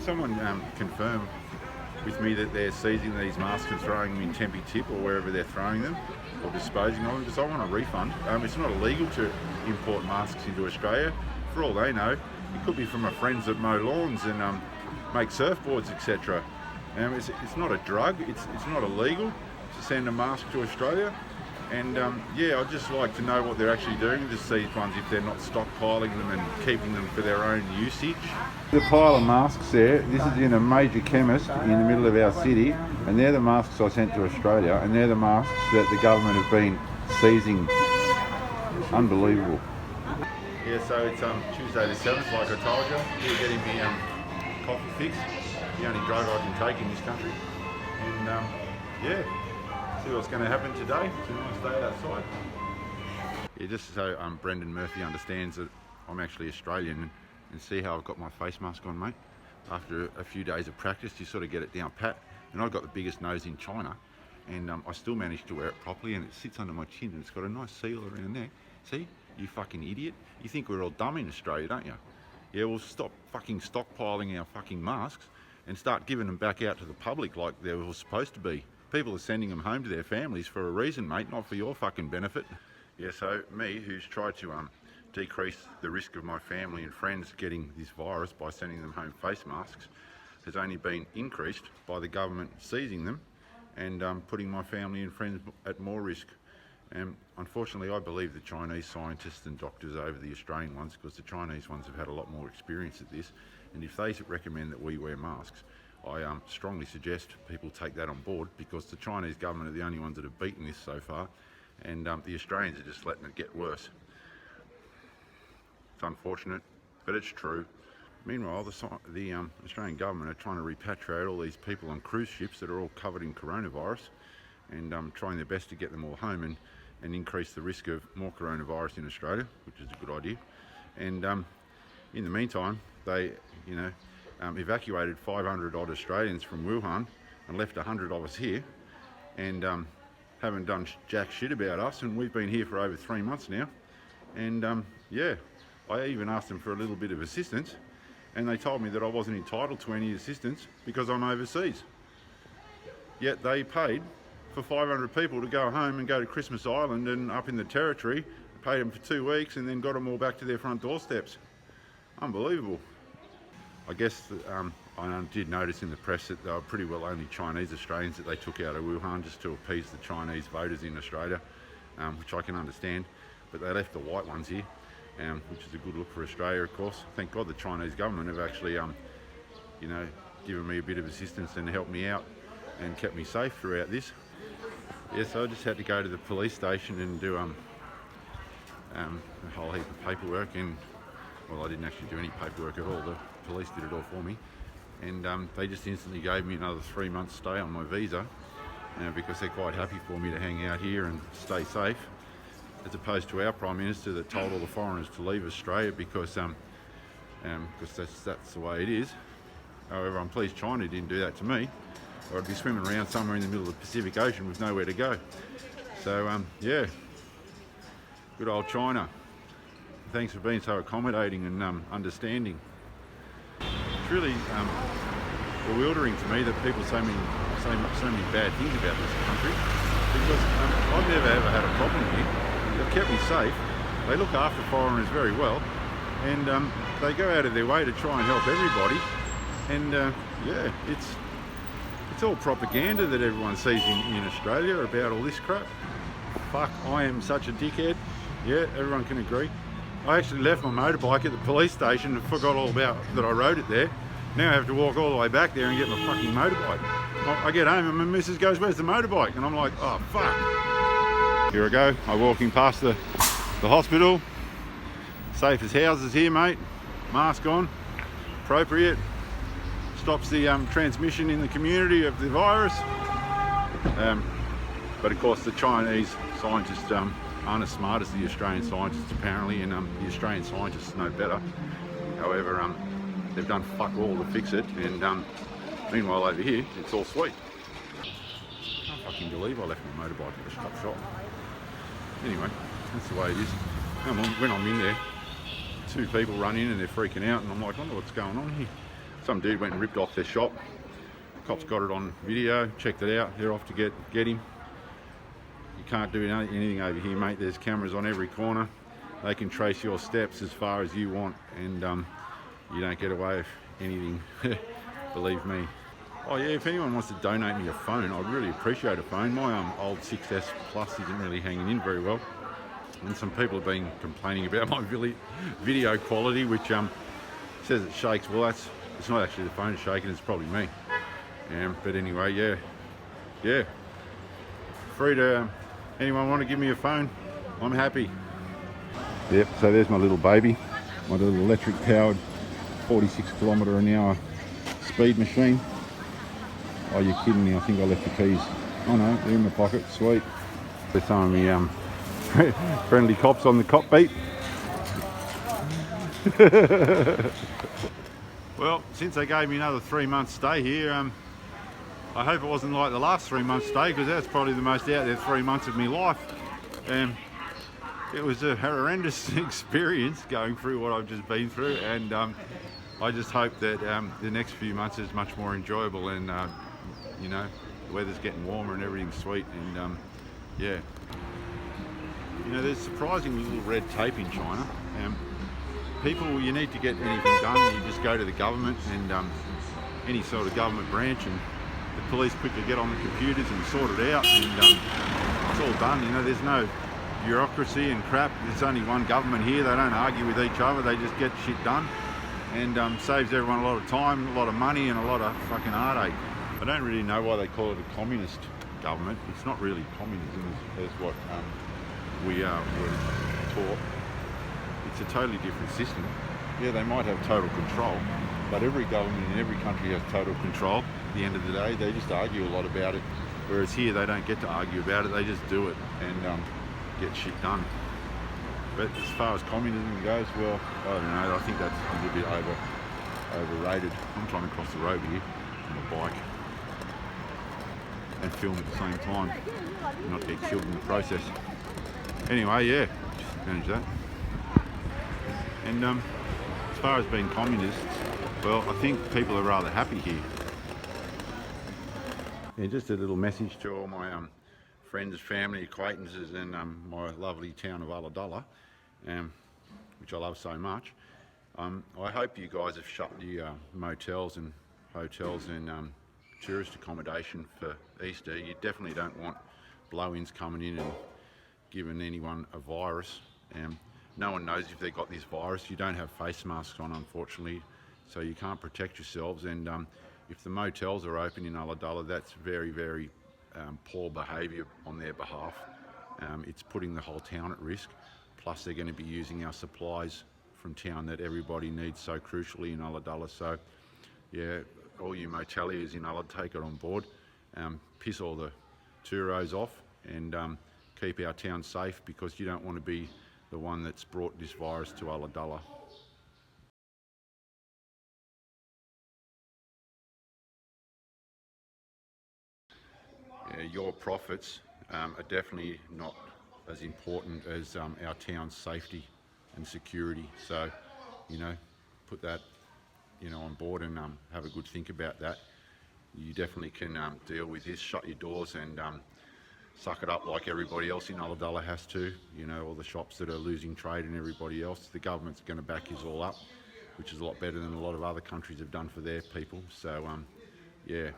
someone confirm with me that they're seizing these masks and throwing them in Tempe Tip or wherever they're throwing them, or disposing of them? Because I want a refund. It's not illegal to import masks into Australia. For all they know, it could be from my friends that mow lawns and make surfboards, etc. It's not a drug. It's not illegal to send a mask to Australia. And yeah, I'd just like to know what they're actually doing with these ones, if they're not stockpiling them and keeping them for their own usage. The pile of masks there, this is in a major chemist in the middle of our city, and they're the masks I sent to Australia, and they're the masks that the government have been seizing. Unbelievable. Yeah, so it's Tuesday the 7th, like I told you. We're getting me coffee fix, the only drug I can take in this country. And yeah. See what's going to happen today. It's a nice day outside. Yeah, just so Brendan Murphy understands that I'm actually Australian, and see how I've got my face mask on, mate. After a few days of practice, you sort of get it down pat. And I've got the biggest nose in China, and I still managed to wear it properly, and it sits under my chin, and it's got a nice seal around there. See, you fucking idiot. You think we're all dumb in Australia, don't you? Yeah, well, stop fucking stockpiling our fucking masks and start giving them back out to the public like they were supposed to be. People are sending them home to their families for a reason, mate, not for your fucking benefit. Yeah, so me, who's tried to decrease the risk of my family and friends getting this virus by sending them home face masks, has only been increased by the government seizing them and putting my family and friends at more risk. Unfortunately, I believe the Chinese scientists and doctors over the Australian ones, because the Chinese ones have had a lot more experience at this, and if they recommend that we wear masks, I strongly suggest people take that on board, because the Chinese government are the only ones that have beaten this so far, and the Australians are just letting it get worse. It's unfortunate, but it's true. Meanwhile, the Australian government are trying to repatriate all these people on cruise ships that are all covered in coronavirus, and trying their best to get them all home and increase the risk of more coronavirus in Australia, which is a good idea. And in the meantime, they, evacuated 500 odd Australians from Wuhan and left 100 of us here, and haven't done jack shit about us, and we've been here for over 3 months now. And yeah, I even asked them for a little bit of assistance, and they told me that I wasn't entitled to any assistance because I'm overseas. Yet they paid for 500 people to go home and go to Christmas Island and up in the Territory, paid them for 2 weeks, and then got them all back to their front doorsteps. Unbelievable. I guess I did notice in the press that they were pretty well only Chinese Australians that they took out of Wuhan just to appease the Chinese voters in Australia, which I can understand. But they left the white ones here, which is a good look for Australia, of course. Thank God the Chinese government have actually, given me a bit of assistance and helped me out and kept me safe throughout this. Yeah, so I just had to go to the police station and do a whole heap of paperwork, and well, I didn't actually do any paperwork at all. The police did it all for me, and they just instantly gave me another 3 months stay on my visa, because they're quite happy for me to hang out here and stay safe, as opposed to our Prime Minister that told all the foreigners to leave Australia because that's the way it is. However, I'm pleased China didn't do that to me, or I'd be swimming around somewhere in the middle of the Pacific Ocean with nowhere to go. So yeah, good old China. Thanks for being so accommodating and understanding. It's really bewildering to me that people say so many bad things about this country, because I've never ever had a problem here. They've kept me safe. They look after foreigners very well, and they go out of their way to try and help everybody. And yeah, it's all propaganda that everyone sees in Australia about all this crap. Fuck, I am such a dickhead. Yeah, everyone can agree. I actually left my motorbike at the police station and forgot all about that I rode it there. Now I have to walk all the way back there and get my fucking motorbike. I get home and my missus goes, "Where's the motorbike?" And I'm like, oh fuck. Here I go, I'm walking past the hospital. Safe as houses here, mate. Mask on, appropriate. Stops the transmission in the community of the virus. But of course the Chinese scientists aren't as smart as the Australian scientists apparently, and the Australian scientists know better. However, they've done fuck all to fix it, and meanwhile over here it's all sweet. I can't fucking believe I left my motorbike at the shop. Anyway, that's the way it is. And when I'm in there, 2 people run in and they're freaking out, and I'm like, I wonder what's going on here. Some dude went and ripped off their shop. Cops got it on video, checked it out. They're off to get him. You can't do anything over here, mate. There's cameras on every corner. They can trace your steps as far as you want, and you don't get away with anything, believe me. Oh yeah, if anyone wants to donate me a phone, I'd really appreciate a phone. My old 6S Plus isn't really hanging in very well, and some people have been complaining about my video quality, which says it shakes. Well, it's not actually the phone shaking, it's probably me. But anyway, yeah. Free to anyone want to give me a phone, I'm happy. Yep, so there's my little baby, my little electric powered 46 kilometre an hour speed machine. Oh, you're kidding me, I think I left the keys. Oh no, they're in my pocket, sweet. There's some of me friendly cops on the cop beat. Well, since they gave me another 3 months stay here, I hope it wasn't like the last 3 months stay, because that's probably the most out there 3 months of my life. It was a horrendous experience going through what I've just been through, and I just hope that the next few months is much more enjoyable, and you know, the weather's getting warmer and everything's sweet, and yeah. You know, there's surprisingly little red tape in China. People, you need to get anything done, you just go to the government and any sort of government branch, and the police quickly get on the computers and sort it out, and it's all done. You know, there's no bureaucracy and crap. There's only one government here. They don't argue with each other. They just get shit done, and saves everyone a lot of time, a lot of money, and a lot of fucking heartache. I don't really know why they call it a communist government. It's not really communism as what we were taught. It's a totally different system. Yeah, they might have total control, but every government in every country has total control. At the end of the day, they just argue a lot about it, whereas here they don't get to argue about it, they just do it and get shit done. But as far as communism goes, well, I don't know, I think that's a little bit overrated. I'm trying to cross the road here on a bike and film at the same time and not get killed in the process. Anyway, yeah, just manage that. And as far as being communists, well, I think people are rather happy here. Yeah, just a little message to all my friends, family, acquaintances, and my lovely town of Ulladulla, which I love so much. I hope you guys have shut the motels and hotels and tourist accommodation for Easter. You definitely don't want blow-ins coming in and giving anyone a virus. No one knows if they've got this virus. You don't have face masks on, unfortunately, so you can't protect yourselves. And if the motels are open in Ulladulla, that's very, very poor behaviour on their behalf. It's putting the whole town at risk. Plus, they're going to be using our supplies from town that everybody needs so crucially in Ulladulla. So, yeah, all you moteliers in Ulladulla, take it on board. Piss all the touros off and keep our town safe, because you don't want to be the one that's brought this virus to Ulladulla. Yeah, your profits are definitely not as important as our town's safety and security. So, you know, put that, you know, on board and have a good think about that. You definitely can deal with this. Shut your doors and suck it up like everybody else in Ulladulla has to. You know, all the shops that are losing trade and everybody else. The government's going to back us all up, which is a lot better than a lot of other countries have done for their people. So, yeah,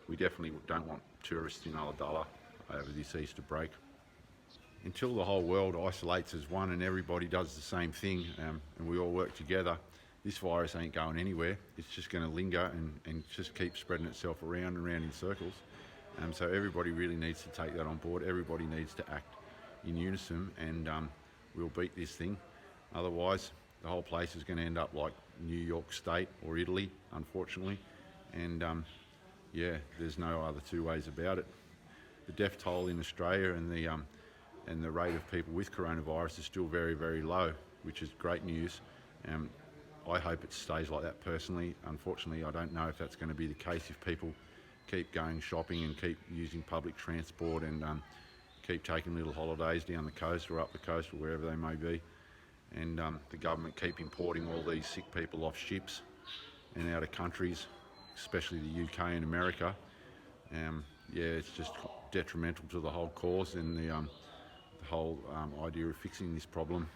we definitely don't want tourists in Ulladulla over this Easter break. Until the whole world isolates as one and everybody does the same thing and we all work together, this virus ain't going anywhere. It's just going to linger and just keep spreading itself around and around in circles. So everybody really needs to take that on board. Everybody needs to act in unison, and we'll beat this thing. Otherwise, the whole place is going to end up like New York State or Italy, unfortunately. And yeah, there's no other two ways about it. The death toll in Australia and the rate of people with coronavirus is still very, very low, which is great news. I hope it stays like that personally. Unfortunately, I don't know if that's going to be the case if people keep going shopping and keep using public transport and keep taking little holidays down the coast or up the coast or wherever they may be. And the government keep importing all these sick people off ships and out of countries, especially the UK and America. Yeah, it's just detrimental to the whole cause and the whole idea of fixing this problem.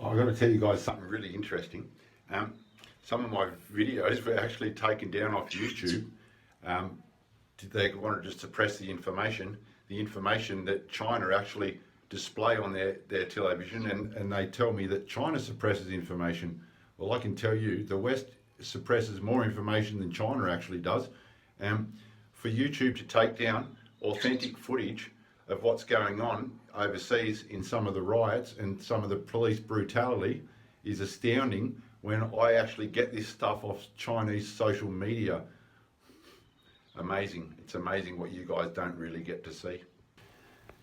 I've got to tell you guys something really interesting. Some of my videos were actually taken down off YouTube. They wanted to suppress the information that China actually display on their television, and they tell me that China suppresses information. Well, I can tell you the West suppresses more information than China actually does. For YouTube to take down authentic footage of what's going on overseas in some of the riots and some of the police brutality is astounding when I actually get this stuff off Chinese social media. Amazing. It's amazing what you guys don't really get to see.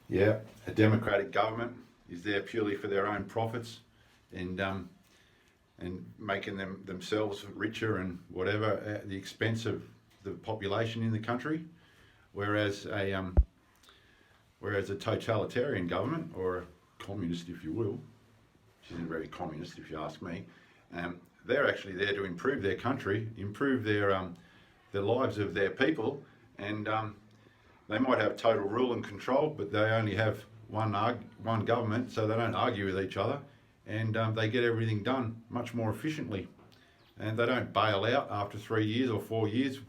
Yeah, a democratic government is there purely for their own profits and making themselves richer and whatever at the expense of the population in the country, whereas a totalitarian government, or a communist if you will, which isn't very communist if you ask me, they're actually there to improve their country, improve their lives of their people, and they might have total rule and control, but they only have one government, so they don't argue with each other, and they get everything done much more efficiently. And they don't bail out after 3 years or 4 years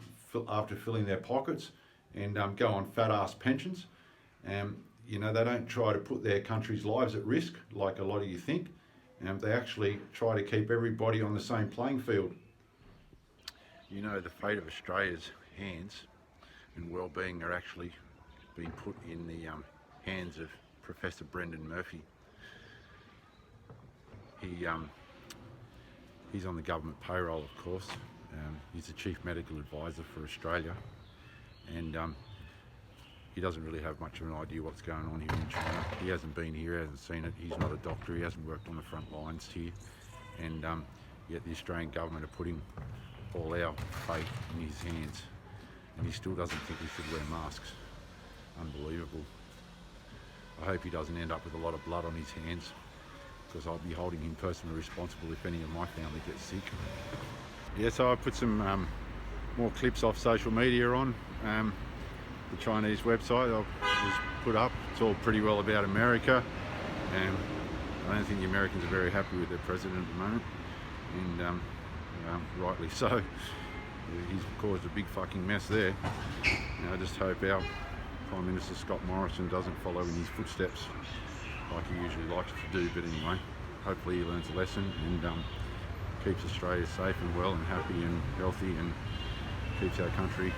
after filling their pockets and go on fat-ass pensions. You know, they don't try to put their country's lives at risk like a lot of you think. They actually try to keep everybody on the same playing field. You know, the fate of Australia's hands and well-being are actually being put in the hands of Professor Brendan Murphy. He's on the government payroll, of course. He's the Chief Medical Advisor for Australia, and he doesn't really have much of an idea what's going on here in China. He hasn't been here, hasn't seen it. He's not a doctor, he hasn't worked on the front lines here, and yet the Australian government are putting all our fate in his hands, and he still doesn't think we should wear masks. Unbelievable. I hope he doesn't end up with a lot of blood on his hands, because I'll be holding him personally responsible if any of my family gets sick. Yeah, so I put some more clips off social media on the Chinese website I'll just put up. It's all pretty well about America, and I don't think the Americans are very happy with their president at the moment, and rightly so. He's caused a big fucking mess there. And I just hope our Prime Minister Scott Morrison doesn't follow in his footsteps like he usually likes to do, but anyway, hopefully he learns a lesson and keeps Australia safe and well and happy and healthy, and keeps our country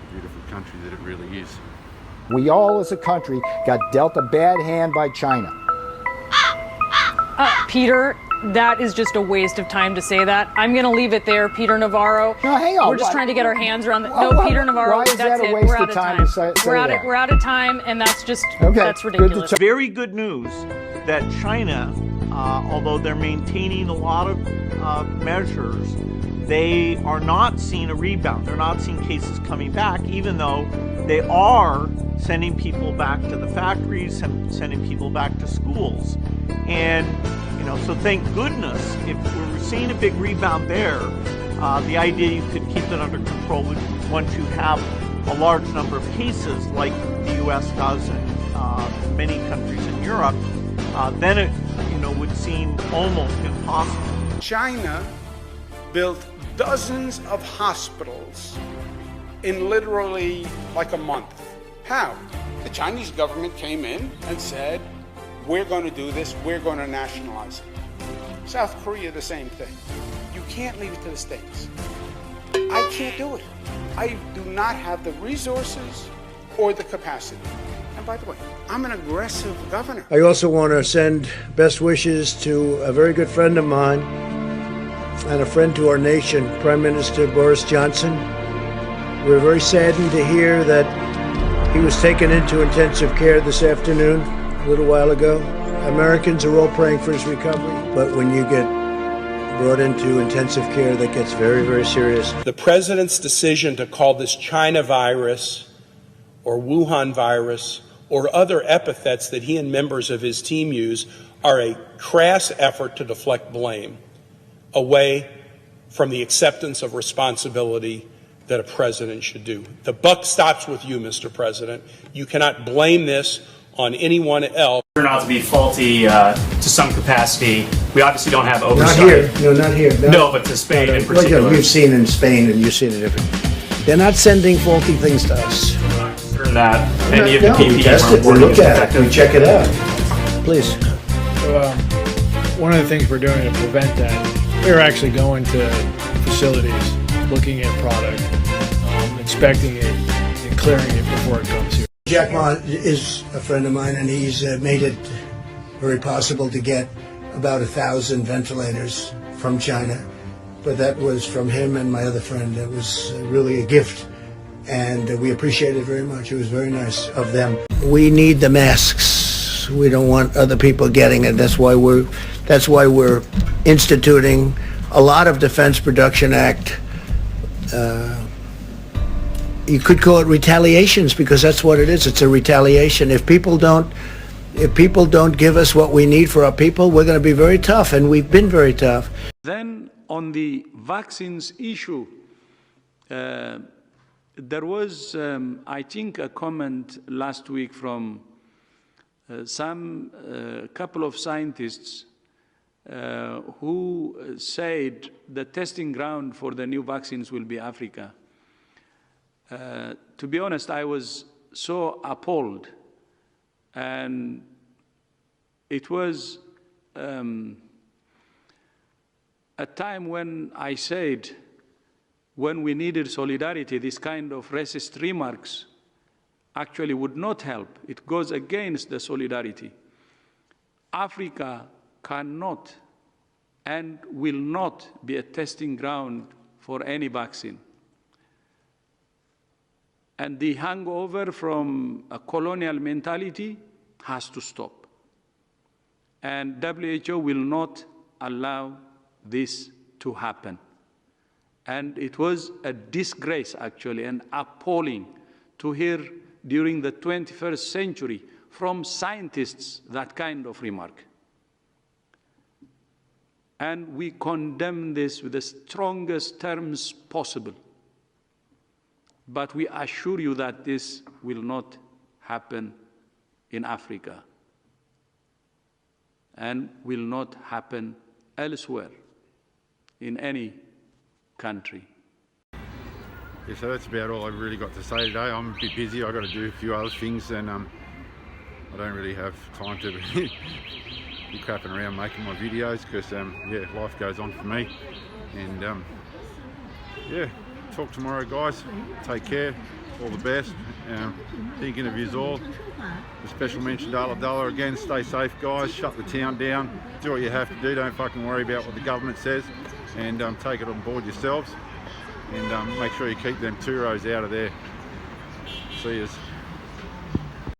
the beautiful country that it really is. We all as a country got dealt a bad hand by China. Peter, that is just a waste of time to say that. I'm going to leave it there, Peter Navarro. No, hang on. We're just trying to get our hands around the... Peter Navarro, why is that's that a it. waste We're out of time to say we're out of time, and that's just... That's ridiculous. Very good news that China, although they're maintaining a lot of measures, they are not seeing a rebound. They're not seeing cases coming back, even though they are sending people back to the factories and sending people back to schools. And, you know, so thank goodness, if we're seeing a big rebound there, the idea you could keep it under control would, once you have a large number of cases like the US does in many countries in Europe, then it, you know, would seem almost impossible. China built dozens of hospitals in literally like a month. How? The Chinese government came in and said, we're going to do this, we're going to nationalize it. South Korea, the same thing. You can't leave it to the States. I can't do it. I do not have the resources or the capacity. And by the way, I'm an aggressive governor. I also want to send best wishes to a very good friend of mine and a friend to our nation, Prime Minister Boris Johnson. We're very saddened to hear that he was taken into intensive care this afternoon, a little while ago. Americans are all praying for his recovery, but when you get brought into intensive care that gets very, very serious. The president's decision to call this China virus or Wuhan virus or other epithets that he and members of his team use are a crass effort to deflect blame away from the acceptance of responsibility that a president should do. The buck stops with you, Mr. President. You cannot blame this on anyone else. Turned out to be faulty to some capacity. We obviously don't have oversight. Not here. No, not here. No, but to Spain in particular. Well, you've seen in Spain, and you've seen it different. They're not sending faulty things to us. That any of the No, we PPE test weren't it, we working look at it, effective. we check it out. Please. So, one of the things we're doing to prevent that, we're actually going to facilities, looking at product, inspecting it, and clearing it before it comes here. Jack Ma is a friend of mine, and he's made it very possible to get about 1,000 ventilators from China. But that was from him and my other friend. It was really a gift, and we appreciate it very much. It was very nice of them. We need the masks. We don't want other people getting it. That's why we're instituting a lot of Defense Production Act. You could call it retaliations, because that's what it is. It's a retaliation. If people don't give us what we need for our people, we're going to be very tough, and we've been very tough. Then on the vaccines issue, there was, I think, a comment last week from some couple of scientists who said the testing ground for the new vaccines will be Africa. To be honest, I was so appalled, and it was a time when I said, when we needed solidarity, this kind of racist remarks actually would not help. It goes against the solidarity. Africa cannot and will not be a testing ground for any vaccine. And the hangover from a colonial mentality has to stop. And WHO will not allow this to happen. And it was a disgrace, actually, and appalling to hear during the 21st century from scientists that kind of remark. And we condemn this with the strongest terms possible. But we assure you that this will not happen in Africa and will not happen elsewhere in any country. Yeah, so that's about all I've really got to say today. I'm a bit busy. I've got to do a few other things, and I don't really have time to be crapping around making my videos, because yeah, life goes on for me. And yeah, talk tomorrow, guys. Take care. All the best. Thinking of yous all. A special mention to Ulladulla again. Stay safe, guys. Shut the town down. Do what you have to do. Don't fucking worry about what the government says, and take it on board yourselves. And make sure you keep them touros out of there. See yous.